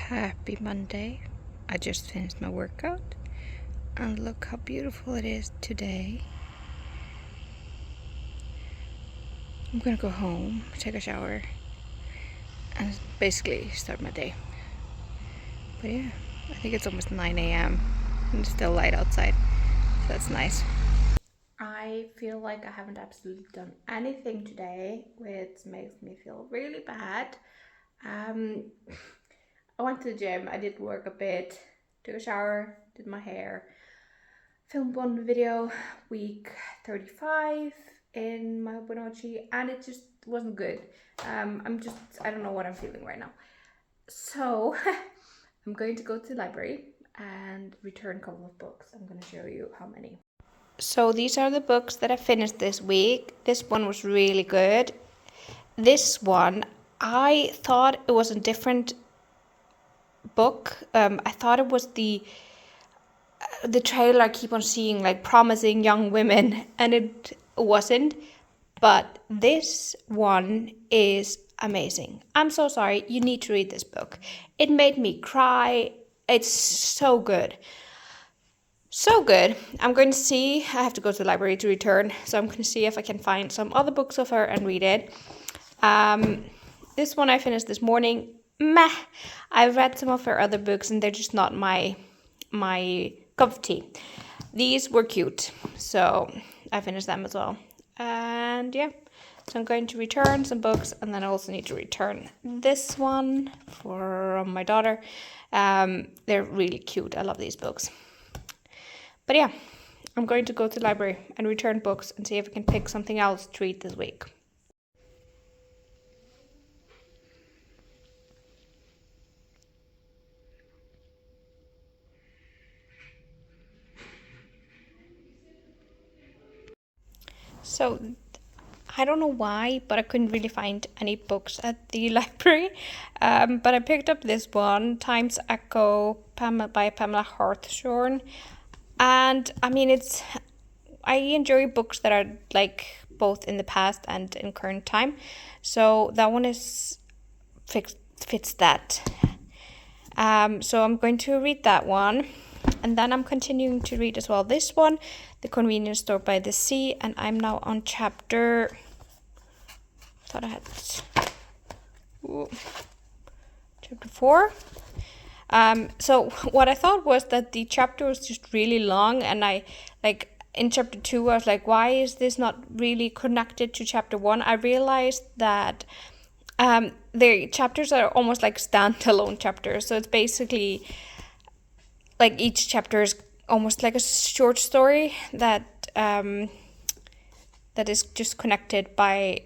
Happy Monday. I just finished my workout and look how beautiful it is today. I'm gonna go home, take a shower, and basically start my day. But yeah, I think it's almost 9 a.m. and it's still light outside, so that's nice. I feel like I haven't absolutely done anything today, which makes me feel really bad. I went to the gym, I did work a bit, took a shower, did my hair, filmed one video, week 35 in my Hobonichi, and it just wasn't good. I don't know what I'm feeling right now. So I'm going to go to the library and return a couple of books. I'm going to show you how many. So these are the books that I finished this week. This one was really good. This one, I thought it was a different book. I thought it was the trailer I keep on seeing, like promising young women, and it wasn't. But this one is amazing. I'm so sorry. You need to read this book. It made me cry. It's so good. So good. I'm going to see. I have to go to the library to return, so I'm going to see if I can find some other books of her and read it. This one I finished this morning. Meh. I've read some of her other books and they're just not my cup of tea. These were cute, so I finished them as well. And yeah, so I'm going to return some books, and then I also need to return this one from my daughter. They're really cute. I love these books. But yeah, I'm going to go to the library and return books and see if I can pick something else to read this week. So I don't know why, but I couldn't really find any books at the library. But I picked up this one, Time's Echo by Pamela Hartshorn. And I mean, I enjoy books that are like both in the past and in current time. So that one fits that. So I'm going to read that one. And then I'm continuing to read as well this one, The Convenience Store by the Sea. And I'm now on chapter 4. So what I thought was that the chapter was just really long, and I like in chapter 2 I was like, why is this not really connected to chapter 1? I realized that the chapters are almost like standalone chapters, so it's basically like each chapter is almost like a short story that is just connected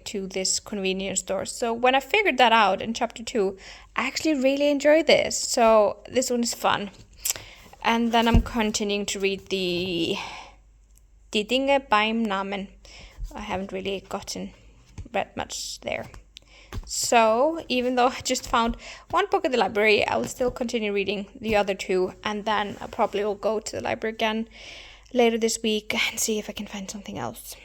to this convenience store. So when I figured that out in chapter 2, I actually really enjoy this. So this one is fun. And then I'm continuing to read the Die Dinge beim Namen. I haven't really read much there. So even though I just found one book at the library, I will still continue reading the other 2, and then I probably will go to the library again later this week and see if I can find something else.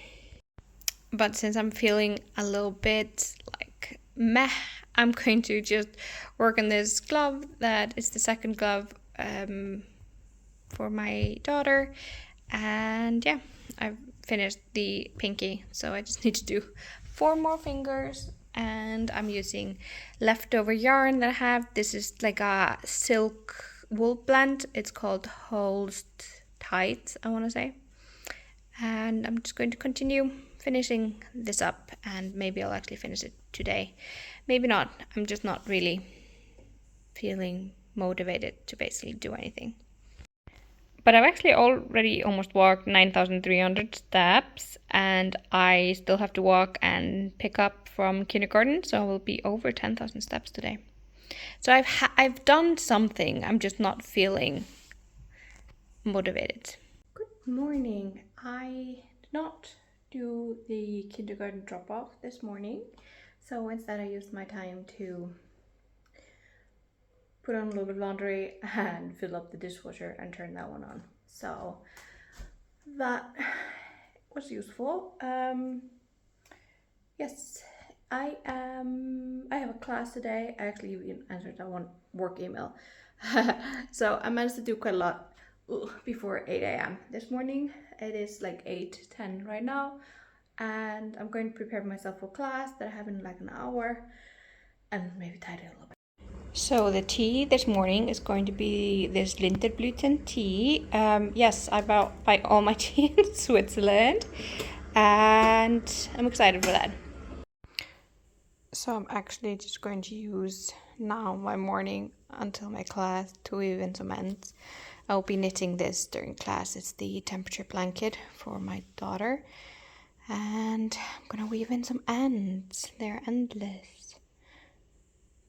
But since I'm feeling a little bit like meh, I'm going to just work on this glove that is the second glove for my daughter. And yeah, I've finished the pinky, so I just need to do 4 more fingers. And I'm using leftover yarn that I have. This is like a silk wool blend. It's called Holst Tight, I want to say. And I'm just going to continue finishing this up, and maybe I'll actually finish it today. Maybe not. I'm just not really feeling motivated to basically do anything. But I've actually already almost walked 9,300 steps, and I still have to walk and pick up from kindergarten, so I will be over 10,000 steps today. So I've done something. I'm just not feeling motivated. Good morning. I did not do the kindergarten drop-off this morning, so instead I used my time to put on a little bit of laundry and fill up the dishwasher and turn that one on. So that was useful. Yes, I have a class today. I actually even answered that one work email. So I managed to do quite a lot before 8 a.m. this morning. It is like 8:10 right now, and I'm going to prepare myself for class that I have in like an hour, and maybe tidy a little bit. So the tea this morning is going to be this Linderblüten tea. Yes, I buy all my tea in Switzerland, and I'm excited for that. So I'm actually just going to use now my morning until my class to weave in some ends. I'll be knitting this during class. It's the temperature blanket for my daughter. And I'm gonna weave in some ends. They're endless.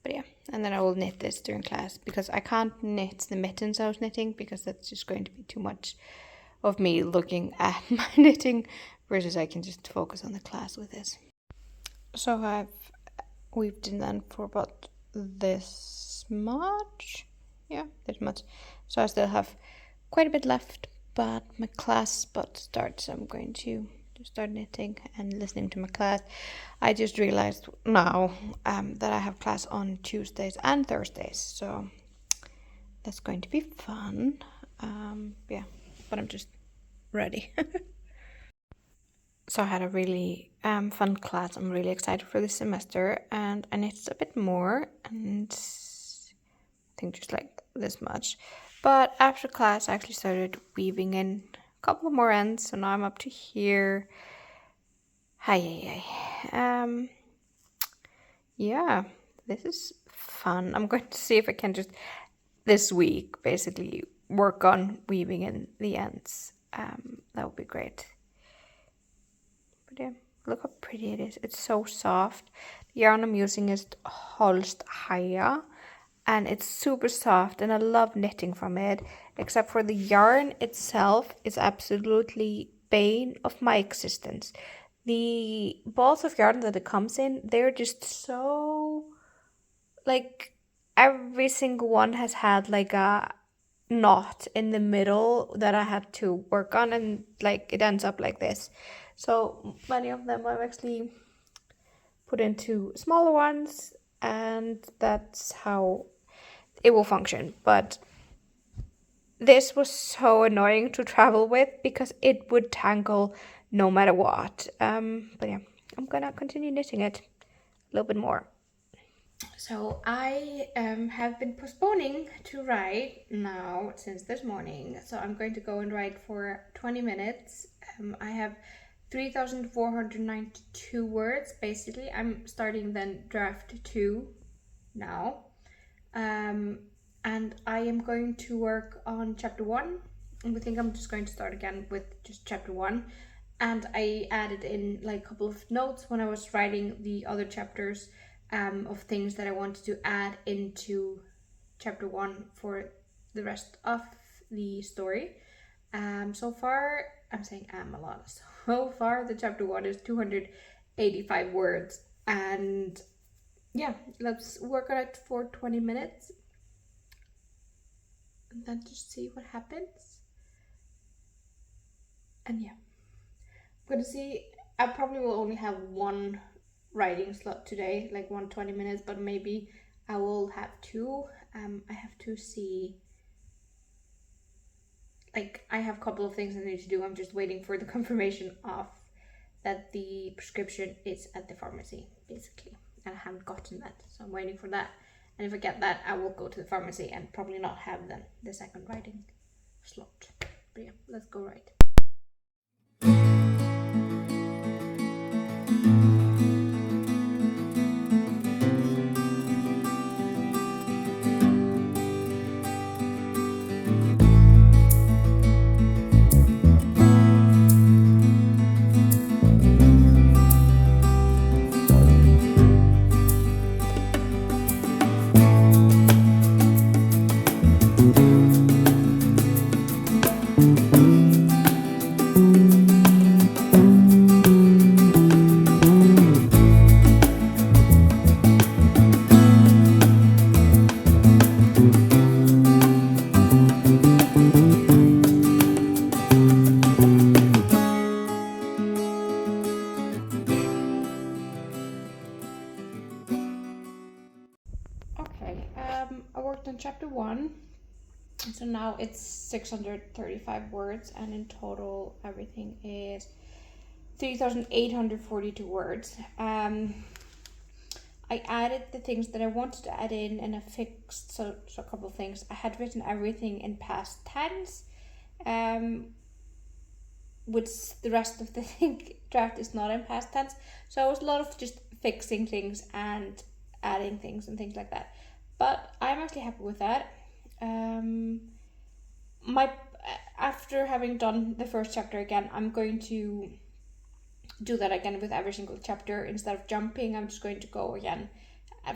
But yeah, and then I will knit this during class because I can't knit the mittens I was knitting because that's just going to be too much of me looking at my knitting versus I can just focus on the class with this. So I've weaved in then for about this much. Yeah, this much. So I still have quite a bit left, but my class is about to start, so I'm going to start knitting and listening to my class. I just realized now that I have class on Tuesdays and Thursdays, so that's going to be fun. Yeah, but I'm just ready. So I had a really fun class. I'm really excited for this semester, and I knitted a bit more, and I think just like this much. But after class, I actually started weaving in a couple more ends, so now I'm up to here. Yeah, this is fun. I'm going to see if I can just this week basically work on weaving in the ends. That would be great. But yeah, look how pretty it is. It's so soft. The yarn I'm using is Holst Haya, and it's super soft, and I love knitting from it, except for the yarn itself is absolutely bane of my existence. The balls of yarn that it comes in, they're just so, like, every single one has had like a knot in the middle that I had to work on, and like it ends up like this. So many of them I've actually put into smaller ones, and that's how it will function. But this was so annoying to travel with because it would tangle no matter what. But yeah, I'm gonna continue knitting it a little bit more. So I have been postponing to write now since this morning. So I'm going to go and write for 20 minutes. I have 3,492 words basically. I'm starting then draft 2 now. And I am going to work on chapter 1. And I think I'm just going to start again with just chapter 1. And I added in like a couple of notes when I was writing the other chapters of things that I wanted to add into chapter 1 for the rest of the story. So far, I'm saying a lot. So far, the chapter 1 is 285 words. And yeah, let's work on it for 20 minutes. And then just see what happens. And yeah, I'm gonna see. I probably will only have one writing slot today, like 120 minutes, but maybe I will have 2. I have to see. Like, I have a couple of things I need to do. I'm just waiting for the confirmation of that the prescription is at the pharmacy, basically. And I haven't gotten that, so I'm waiting for that. And if I get that, I will go to the pharmacy and probably not have then the second writing slot. But yeah, let's go write. I worked on chapter 1, so now it's 635 words, and in total everything is 3,842 words. I added the things that I wanted to add in, and I fixed so a couple of things. I had written everything in past tense, which the rest of the draft is not in past tense. So it was a lot of just fixing things and adding things and things like that. But I'm actually happy with that. After having done the first chapter again, I'm going to do that again with every single chapter. Instead of jumping, I'm just going to go again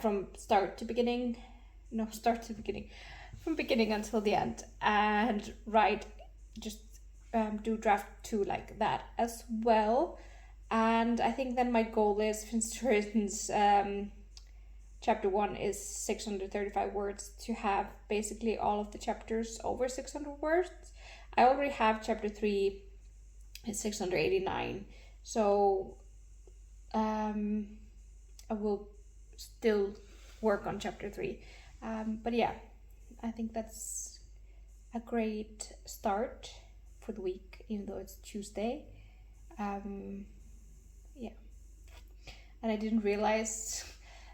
from start to beginning. No, start to beginning. From beginning until the end. And write, just do draft 2 like that as well. And I think then my goal is, for instance, chapter 1 is 635 words, to have basically all of the chapters over 600 words. I already have chapter 3 is 689. So I will still work on chapter 3. But yeah, I think that's a great start for the week, even though it's Tuesday. Yeah. And I didn't realize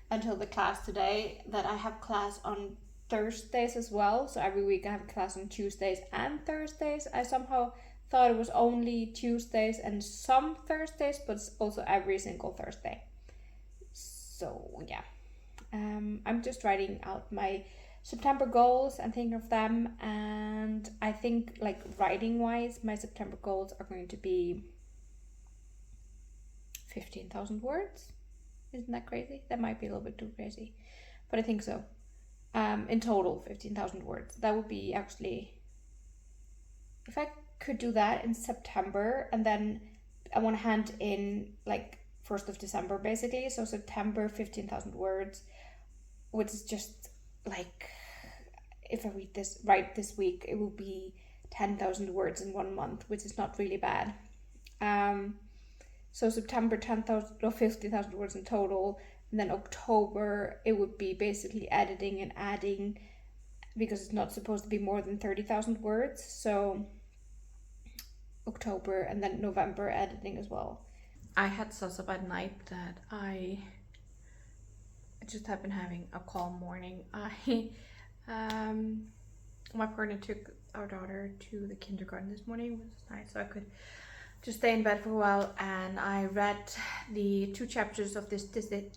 until the class today that I have class on Thursdays as well. So every week I have a class on Tuesdays and Thursdays. I somehow thought it was only Tuesdays and some Thursdays, but it's also every single Thursday. So yeah, I'm just writing out my September goals and thinking of them, and I think, like, writing wise, my September goals are going to be 15,000 words. Isn't that crazy? That might be a little bit too crazy, but I think so. In total, 15,000 words. That would be actually, if I could do that in September, and then I want to hand in like 1st of December basically. So September, 15,000 words, which is just like, if I write this week, it will be 10,000 words in 1 month, which is not really bad. So September, 10,000 or 15,000 words in total, and then October it would be basically editing and adding, because it's not supposed to be more than 30,000 words. So October, and then November editing as well. I had such a bad night that I just have been having a calm morning. My partner took our daughter to the kindergarten this morning, which is nice, so I could just stay in bed for a while, and I read the 2 chapters of this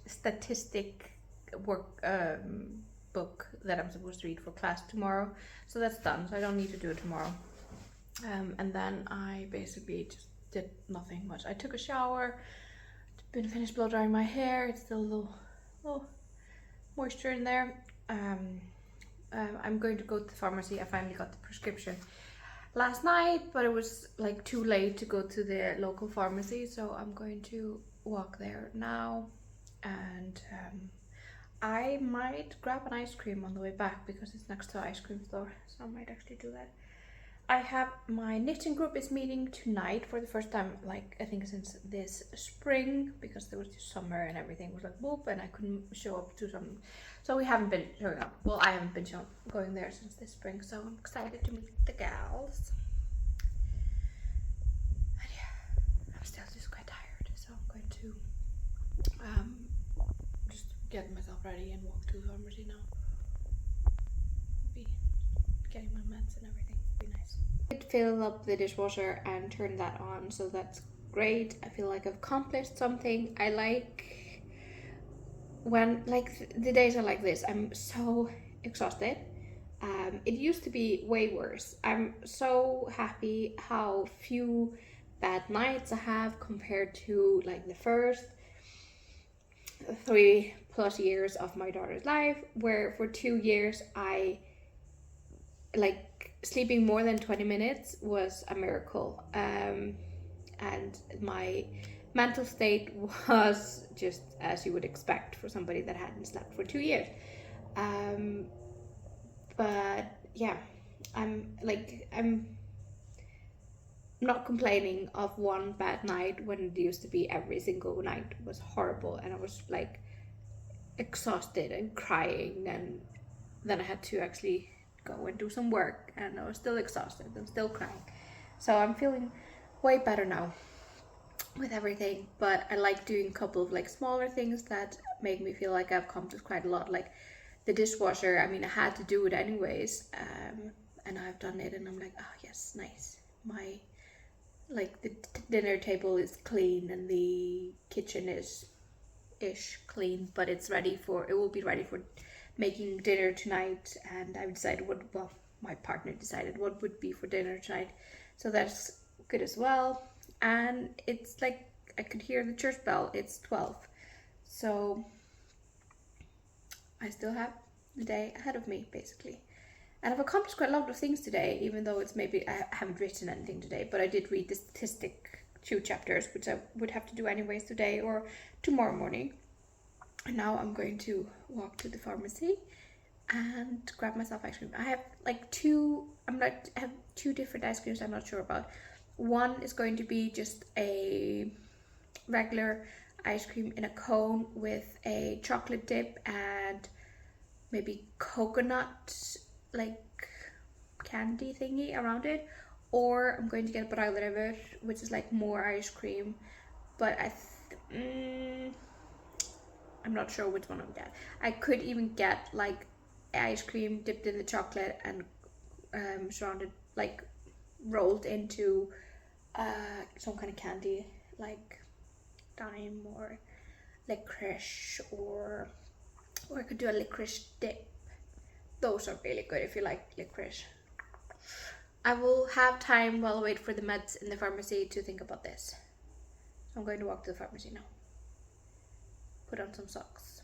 statistic work book that I'm supposed to read for class tomorrow. So that's done, so I don't need to do it tomorrow. And then I basically just did nothing much. I took a shower, been finished blow drying my hair. It's still a little moisture in there. I'm going to go to the pharmacy. I finally got the prescription last night, but it was like too late to go to the local pharmacy, so I'm going to walk there now, and I might grab an ice cream on the way back because it's next to an ice cream store, so I might actually do that. I have my knitting group is meeting tonight for the first time, like I think since this spring, because there was just summer and everything was like whoop, and I couldn't show up to some, so we haven't been showing up. Well, I haven't been going there since this spring, so I'm excited to meet the gals. And yeah, I'm still just quite tired, so I'm going to just get myself ready and walk to the pharmacy now. I'll be getting my meds and everything. Be nice. I did fill up the dishwasher and turn that on, so that's great. I feel like I've accomplished something. I like when the days are like this. I'm so exhausted. It used to be way worse. I'm so happy how few bad nights I have compared to like the first 3+ years of my daughter's life, where for 2 years I sleeping more than 20 minutes was a miracle, and my mental state was just as you would expect for somebody that hadn't slept for 2 years. But yeah, I'm not complaining of one bad night when it used to be every single night was horrible, and I was like exhausted and crying and then I had to actually go and do some work, and I was still exhausted and still crying. So I'm feeling way better now with everything, but I like doing a couple of like smaller things that make me feel like I've accomplished quite a lot. Like the dishwasher, I mean, I had to do it anyways, and I've done it, and I'm like, oh yes, nice. My like the dinner table is clean and the kitchen is ish clean, but it will be ready for making dinner tonight. And I've decided my partner decided what would be for dinner tonight, so that's good as well. And it's like I could hear the church bell. It's 12, so I still have the day ahead of me basically. And I've accomplished quite a lot of things today, even though it's maybe I haven't written anything today, but I did read the statistic 2 chapters, which I would have to do anyways today or tomorrow morning. And now I'm going to walk to the pharmacy and grab myself ice cream. I have like I have 2 different ice creams I'm not sure about. One is going to be just a regular ice cream in a cone with a chocolate dip and maybe coconut like candy thingy around it, or I'm going to get bragðreifur, which is like more ice cream, but I'm not sure which one I'll get. I could even get like ice cream dipped in the chocolate and surrounded, like rolled into some kind of candy like dime or licorice, or I could do a licorice dip. Those are really good if you like licorice. I will have time while I wait for the meds in the pharmacy to think about this. So I'm going to walk to the pharmacy now. Put on some socks.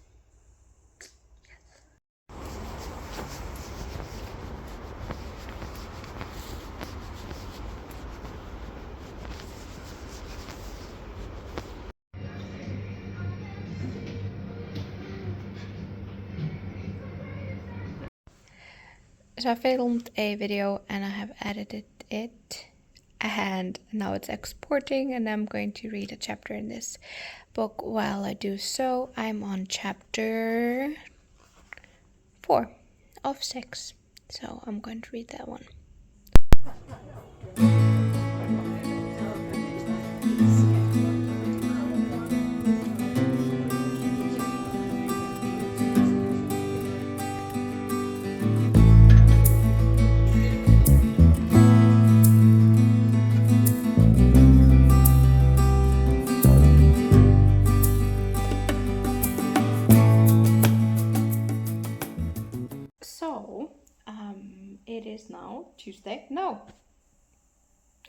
So I filmed a video and I have edited it, and now it's exporting, and I'm going to read a chapter in this book. While I do so, I'm on chapter 4 of 6, so I'm going to read that one. So, it is now Tuesday. No,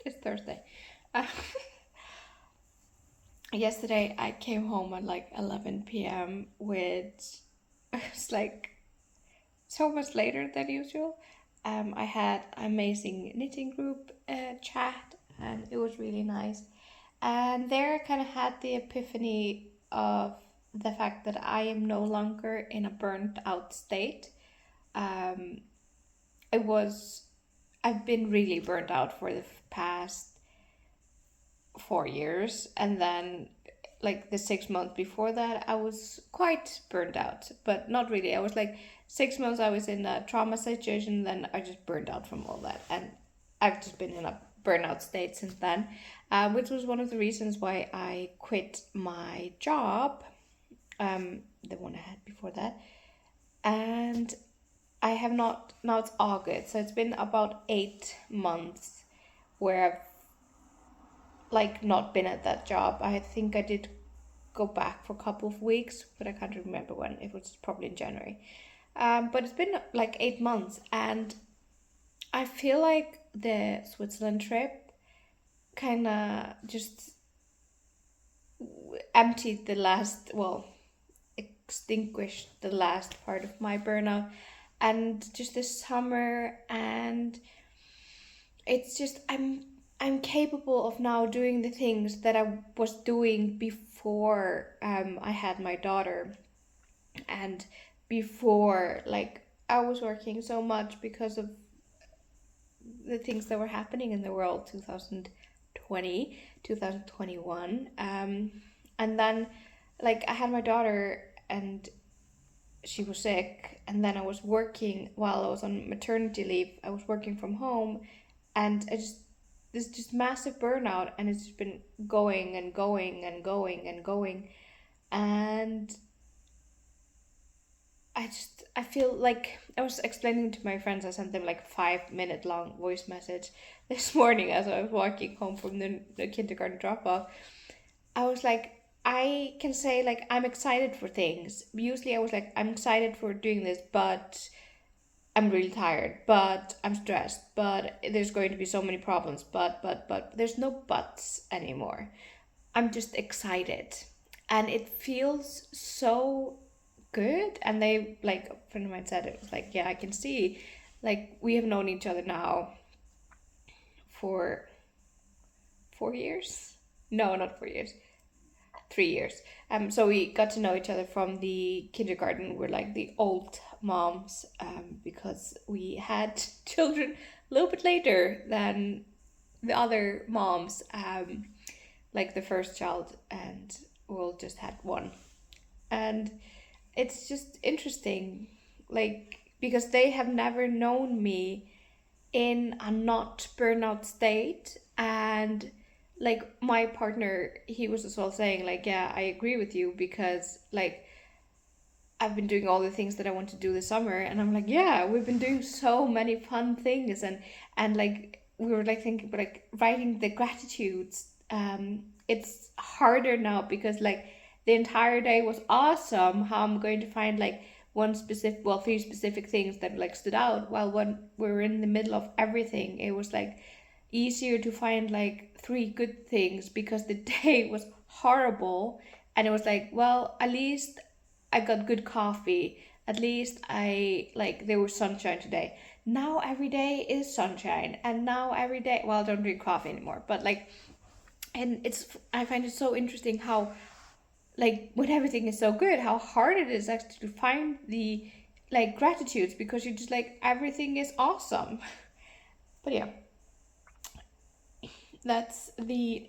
it's Thursday. Yesterday I came home at like 11 p.m. which was like so much later than usual. I had an amazing knitting group chat, and it was really nice. And there I kind of had the epiphany of the fact that I am no longer in a burnt out state. I've been really burnt out for the past 4 years, and then like the 6 months before that I was quite burnt out, but not really. I was like 6 months I was in a trauma situation, then I just burned out from all that, and I've just been in a burnout state since then, which was one of the reasons why I quit my job, the one I had before that. And I have not, now it's August, so it's been about 8 months where I've like not been at that job. I think I did go back for a couple of weeks, but I can't remember when. It was probably in January. But it's been like 8 months, and I feel like the Switzerland trip kind of just emptied the last, well, extinguished the last part of my burnout. And just this summer, and it's just I'm capable of now doing the things that I was doing before I had my daughter, and before, like, I was working so much because of the things that were happening in the world 2020, 2021, and then like I had my daughter, and she was sick, and then I was working while I was on maternity leave. I was working from home, and this just massive burnout, and it's just been going and going and going and going, and I feel like I was explaining to my friends. I sent them like 5 minute long voice message this morning as I was walking home from the kindergarten drop off. I was like, I can say like I'm excited for things. Usually I was like, I'm excited for doing this, but I'm really tired, but I'm stressed, but there's going to be so many problems, but there's no buts anymore. I'm just excited. And it feels so good. And they, like, a friend of mine said, it was like, yeah, I can see, like, we have known each other now for 4 years. No, not 4 years, 3 years. So we got to know each other from the kindergarten. We're like the old moms, because we had children a little bit later than the other moms, like the first child, and we all just had one. And it's just interesting, like, because they have never known me in a not burnout state. And like my partner, he was as well saying like, yeah, I agree with you, because like I've been doing all the things that I want to do this summer, and I'm like, yeah, we've been doing so many fun things, and like we were like thinking, but like writing the gratitudes, it's harder now because like the entire day was awesome. How I'm going to find like one specific, well, three specific things that like stood out. While when we were in the middle of everything, it was like easier to find like three good things because the day was horrible. And it was like, well, at least I got good coffee. At least I like there was sunshine today. Now every day is sunshine, and now every day. Well, I don't drink coffee anymore, but like, and it's I find it so interesting how like when everything is so good, how hard it is actually to find the like gratitudes, because you're just like everything is awesome. But yeah, that's the.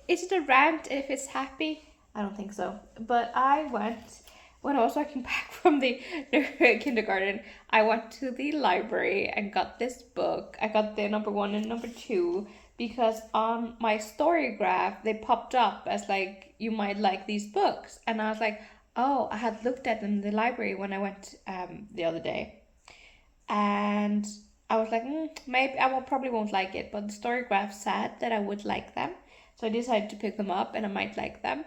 Is it a rant if it's happy? I don't think so. But I went, when I was walking back from the kindergarten, I went to the library and got this book. I got the number one and number two because on my Storygraph they popped up as like, you might like these books. And I was like, oh, I had looked at them in the library when I went the other day. And I was like, maybe I will probably won't like it, but the Storygraph said that I would like them, so I decided to pick them up, and I might like them.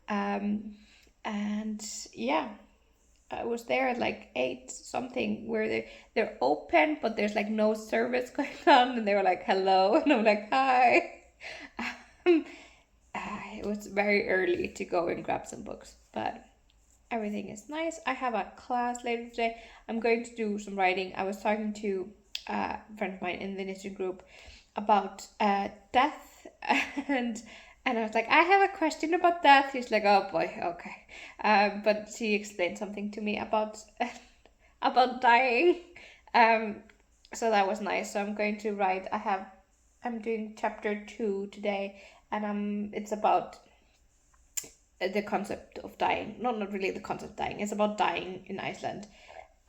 Um, and yeah, I was there at like 8 something, where they're open, but there's like no service going on, and they were like, hello, and I'm like, hi. Um, it was very early to go and grab some books, but everything is nice. I have a class later today. I'm going to do some writing. I was talking to a friend of mine in the knitting group about death, and I was like, I have a question about death. He's like, oh boy, okay. But she explained something to me about about dying. Um, so that was nice. So I'm going to write. I'm doing chapter 2 today, and it's about the concept of dying. Not really the concept of dying. It's about dying in Iceland,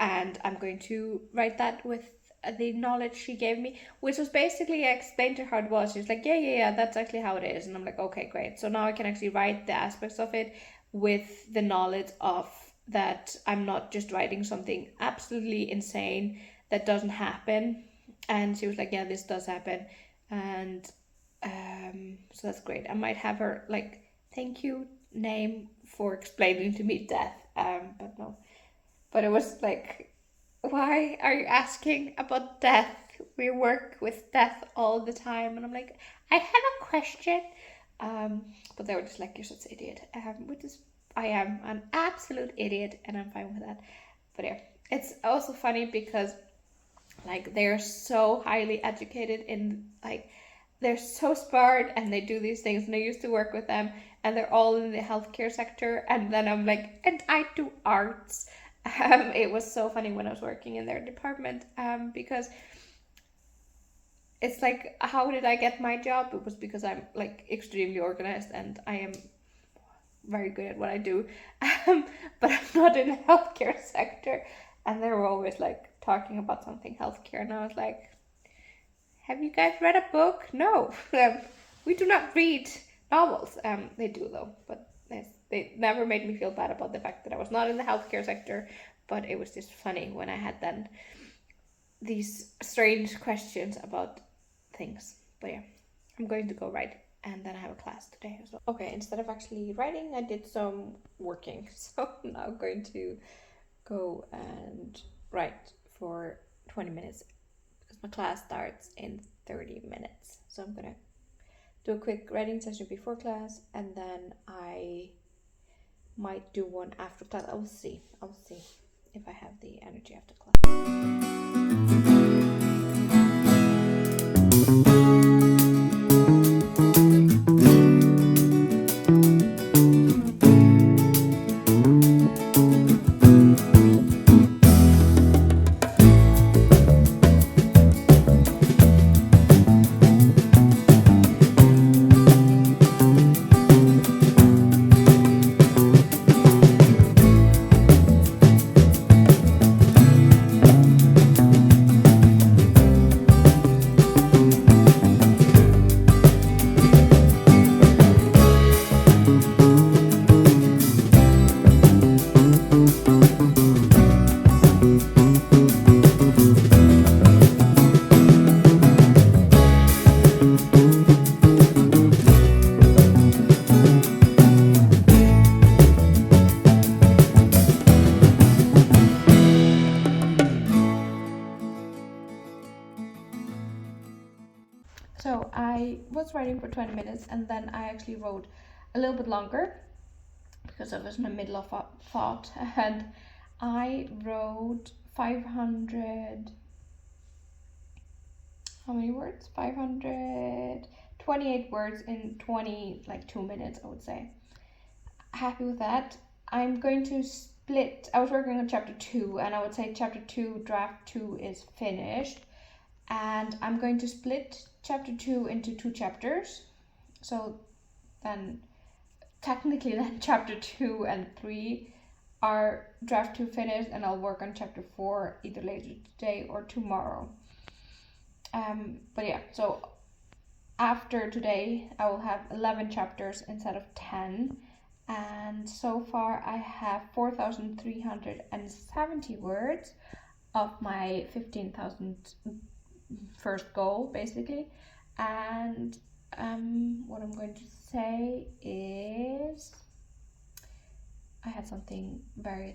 and I'm going to write that with the knowledge she gave me, which was basically, I explained to her how it was. She was like, yeah, that's actually how it is, and I'm like, okay, great. So now I can actually write the aspects of it with the knowledge of that I'm not just writing something absolutely insane that doesn't happen. And she was like, yeah, this does happen, and so that's great. I might have her like thank you name for explaining to me death. But no. But it was like, why are you asking about death? We work with death all the time, and I'm like, I have a question. But they were just like, you're such an idiot. Which is, I am an absolute idiot, and I'm fine with that. But yeah, it's also funny because like they're so highly educated in like they're so smart, and they do these things, and I used to work with them, and they're all in the healthcare sector, and then I'm like, and I do arts. It was so funny when I was working in their department, because it's like, how did I get my job? It was because I'm like extremely organized, and I am very good at what I do, but I'm not in the healthcare sector. And they were always like talking about something healthcare, and I was like, have you guys read a book? No, we do not read novels. They do though, but they never made me feel bad about the fact that I was not in the healthcare sector. But it was just funny when I had then these strange questions about things. But yeah, I'm going to go write, and then I have a class today as well. Okay, instead of actually writing, I did some working. So I'm now going to go and write for 20 minutes because my class starts in 30 minutes. So I'm gonna do a quick writing session before class, and then I might do one after class. I'll see if I have the energy after class. So I was writing for 20 minutes, and then I actually wrote a little bit longer because I was in the middle of a thought, and I wrote 500, how many words? 528 words in 2 minutes, I would say. Happy with that. I'm going to split, I was working on chapter 2, and I would say chapter 2, draft 2 is finished. And I'm going to split chapter 2 into 2 chapters. So then technically then chapter 2 and 3 are draft 2 finished, and I'll work on chapter 4 either later today or tomorrow. But yeah, so after today I will have 11 chapters instead of 10, and so far I have 4,370 words of my 15,000 first goal, basically. And what I'm going to say is, I had something that I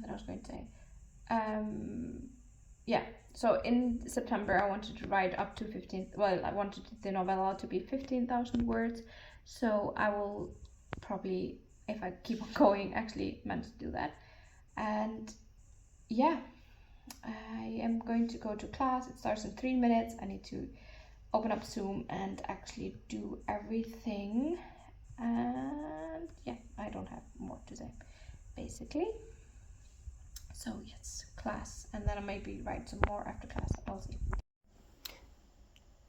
was going to say. Yeah, so in September I wanted to write up to 15, well, I wanted the novella to be 15,000 words, so I will probably, if I keep on going, actually manage to do that. And yeah, I am going to go to class. It starts in 3 minutes. I need to open up Zoom and actually do everything. And yeah, I don't have more to say, basically. So yes, class. And then I maybe write some more after class. I'll see.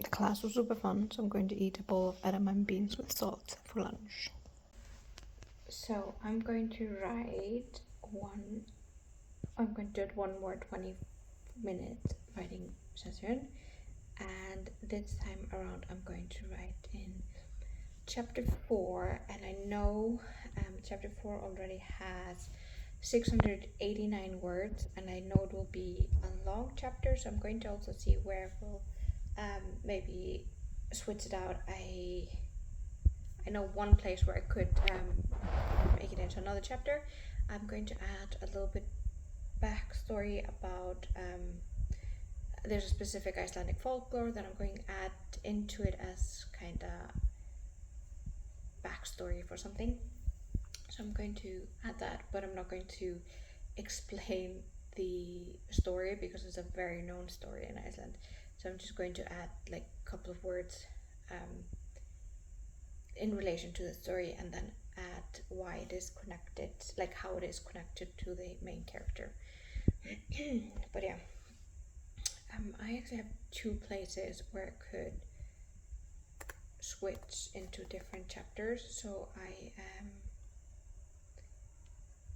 The class was super fun, so I'm going to eat a bowl of edamame beans with salt for lunch. So I'm going to write I'm going to do one more 20-minute writing session, and this time around I'm going to write in chapter 4, and I know chapter 4 already has 689 words, and I know it will be a long chapter, so I'm going to also see where we'll maybe switch it out. I know one place where I could make it into another chapter. I'm going to add a little bit backstory about there's a specific Icelandic folklore that I'm going to add into it as kind of backstory for something. So I'm going to add that, but I'm not going to explain the story because it's a very known story in Iceland. So I'm just going to add like a couple of words in relation to the story, and then add why it is connected, like how it is connected to the main character. But yeah, I actually have 2 places where I could switch into different chapters, so I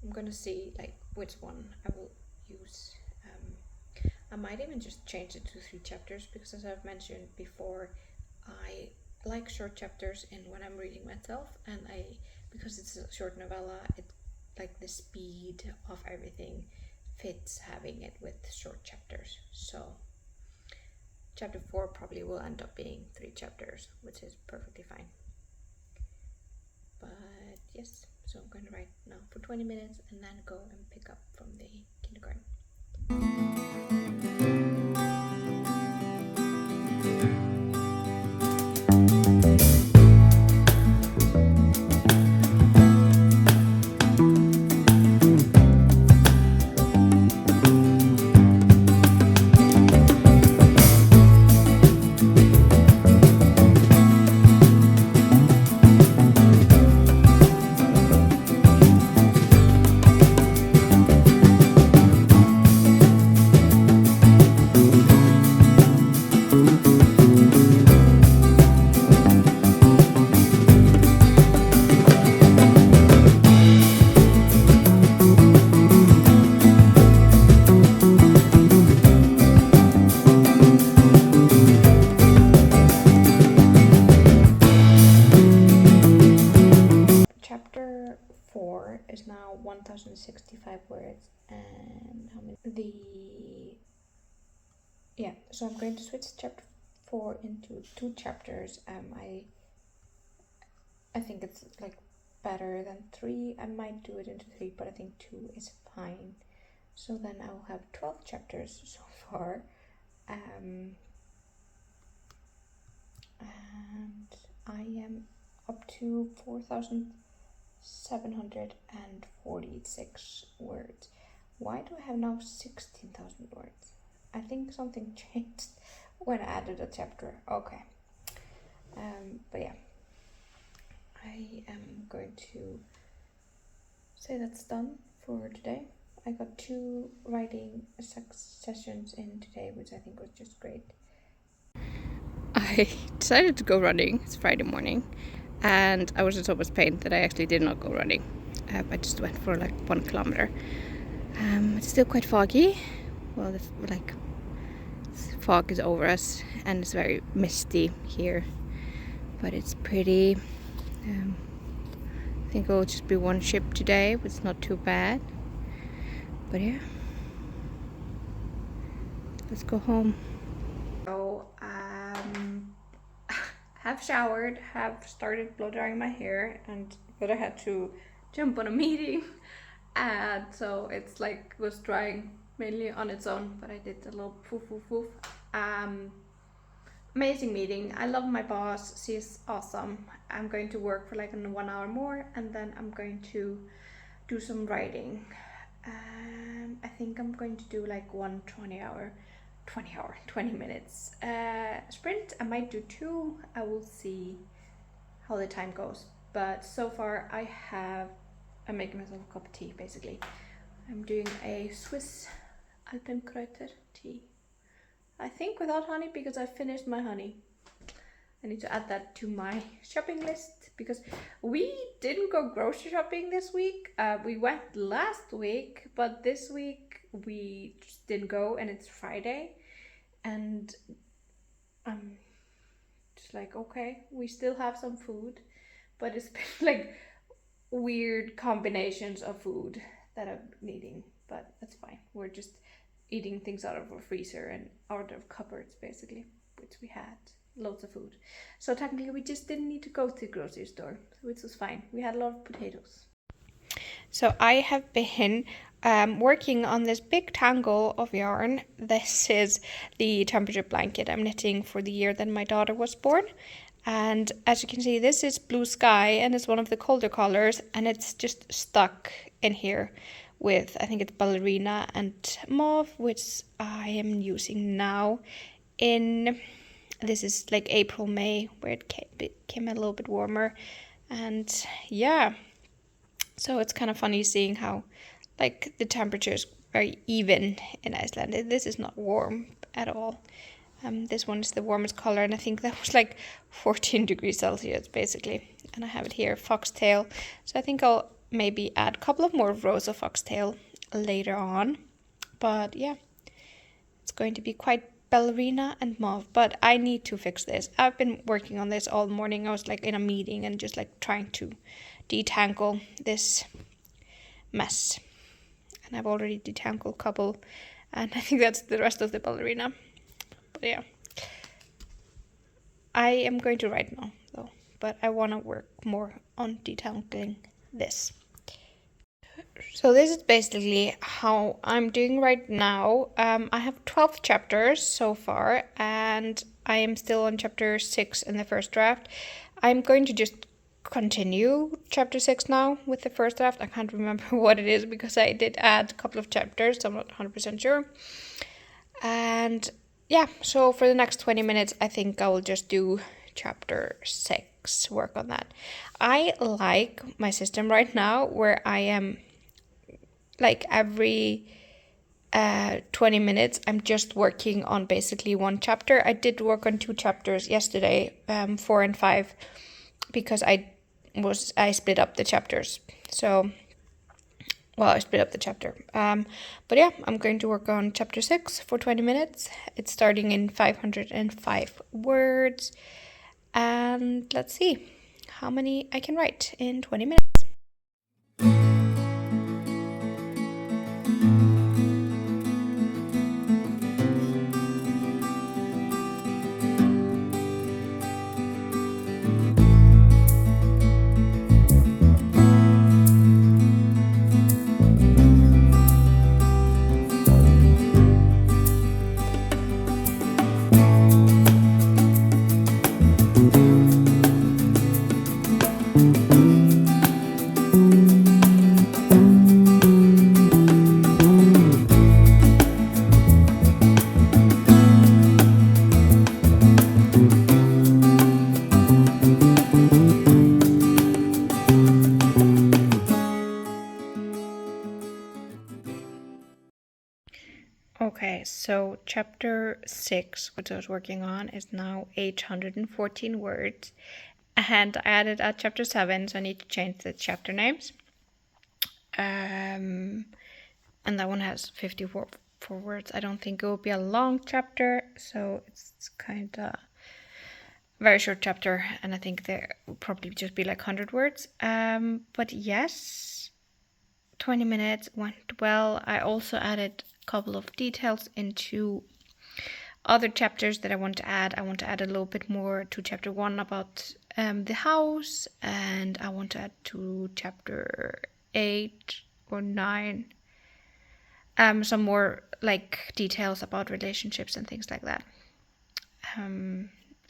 I'm gonna see like which one I will use. I might even just change it to 3 chapters because, as I've mentioned before, I like short chapters in when I'm reading myself, and because it's a short novella, it like the speed of everything fits having it with short chapters. So chapter 4 probably will end up being 3 chapters, which is perfectly fine. But yes, so I'm going to write now for 20 minutes and then go and pick up from the kindergarten. Chapter 4 is now 1065 words, and how many so I'm going to switch chapter 4 into 2 chapters. I think it's like better than 3. I might do it into 3, but I think 2 is fine. So then I will have 12 chapters so far. And I am up to 4,746 words. Why do I have now 16,000 words? I think something changed when I added a chapter. Okay. But yeah, I am going to say that's done for today. I got 2 writing sessions in today, which I think was just great. I decided to go running. It's Friday morning, and I was in so much pain that I actually did not go running. I just went for like 1 kilometer. It's still quite foggy. Well, the fog is over us, and it's very misty here, but it's pretty. I think it will just be 1 ship today, but it's not too bad. But yeah, let's go home. So have showered, have started blow drying my hair, but I had to jump on a meeting, and so it's like was drying mainly on its own, but I did a little poof. Amazing meeting. I love my boss. She's awesome. I'm going to work for like 1 hour more, and then I'm going to do some writing. I think I'm going to do like 20 minutes sprint. I might do 2. I will see how the time goes. But so far I'm making myself a cup of tea basically. I'm doing a Swiss Alpenkräuter tea. I think without honey because I finished my honey. I need to add that to my shopping list because we didn't go grocery shopping this week. We went last week, but this week we just didn't go, and it's Friday. And I'm just like, okay, we still have some food, but it's been like weird combinations of food that I'm needing, but that's fine. We're just eating things out of our freezer and out of cupboards basically, which we had loads of food. So technically we just didn't need to go to the grocery store, which was fine. We had a lot of potatoes. So I have been working on this big tangle of yarn. This is the temperature blanket I'm knitting for the year that my daughter was born. And as you can see, this is blue sky, and it's one of the colder colors, and it's just stuck in here with, I think it's ballerina and mauve, which I am using now this is like April, May, where it came a little bit warmer. And yeah, so it's kind of funny seeing how like the temperature is very even in Iceland. This is not warm at all. This one is the warmest color, and I think that was like 14 degrees Celsius basically. And I have it here, foxtail. So I think I'll maybe add a couple of more rows of foxtail later on. But yeah, it's going to be quite ballerina and mauve, but I need to fix this. I've been working on this all morning. I was like in a meeting and just like trying to detangle this mess. And I've already detangled a couple, and I think that's the rest of the ballerina. But yeah, I am going to write now though, but I want to work more on detangling this. So this is basically how I'm doing right now. I have 12 chapters so far, and I am still on chapter 6 in the first draft. I'm going to just continue chapter 6 now with the first draft. I can't remember what it is because I did add a couple of chapters, so I'm not 100% sure. And yeah, so for the next 20 minutes, I think I will just do chapter 6, work on that. I like my system right now where I am like every 20 minutes, I'm just working on basically one chapter. I did work on 2 chapters yesterday, 4 and 5, because I split up the chapters. So, well, I split up the chapter. But yeah, I'm going to work on chapter 6 for 20 minutes. It's starting in 505 words. And let's see how many I can write in 20 minutes. Okay, so chapter 6, which I was working on, is now 814 words. And I added a chapter 7, so I need to change the chapter names. And that one has 54 words. I don't think it will be a long chapter, so it's kind of a very short chapter. And I think there will probably just be like 100 words. But yes, 20 minutes went well. I also added couple of details into other chapters that I want to add. I want to add a little bit more to chapter 1 about the house, and I want to add to chapter 8 or 9 some more like details about relationships and things like that.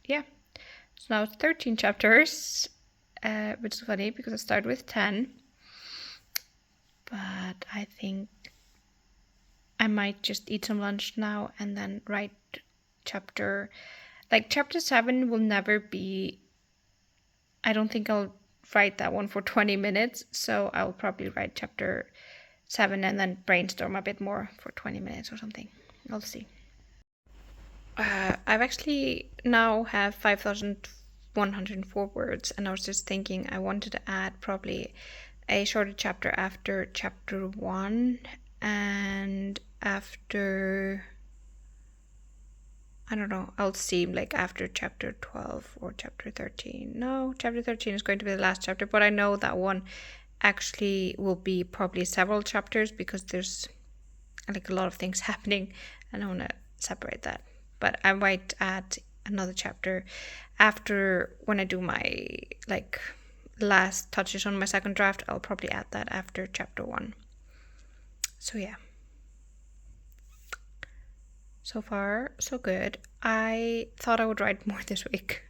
Yeah, so now it's 13 chapters, which is funny because I started with 10, but I think I might just eat some lunch now and then write chapter 7 will never be, I don't think I'll write that one for 20 minutes, so I'll probably write chapter 7 and then brainstorm a bit more for 20 minutes or something. I'll see. I've actually now have 5,104 words, and I was just thinking I wanted to add probably a shorter chapter after chapter 1 and after, I don't know, I'll see, like after chapter 12 or chapter 13. No, chapter 13 is going to be the last chapter, but I know that one actually will be probably several chapters because there's like a lot of things happening and I want to separate that. But I might add another chapter after, when I do my like last touches on my second draft. I'll probably add that after chapter 1. So yeah. So far, so good. I thought I would write more this week.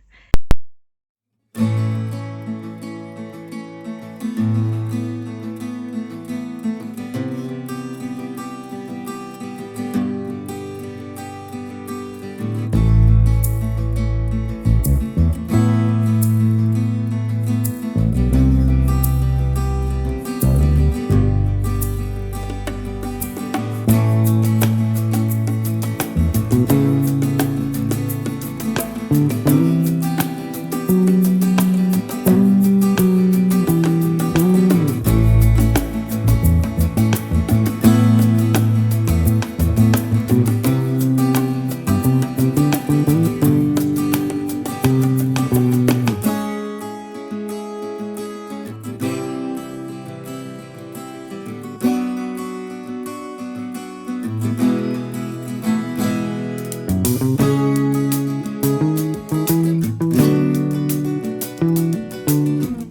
bye.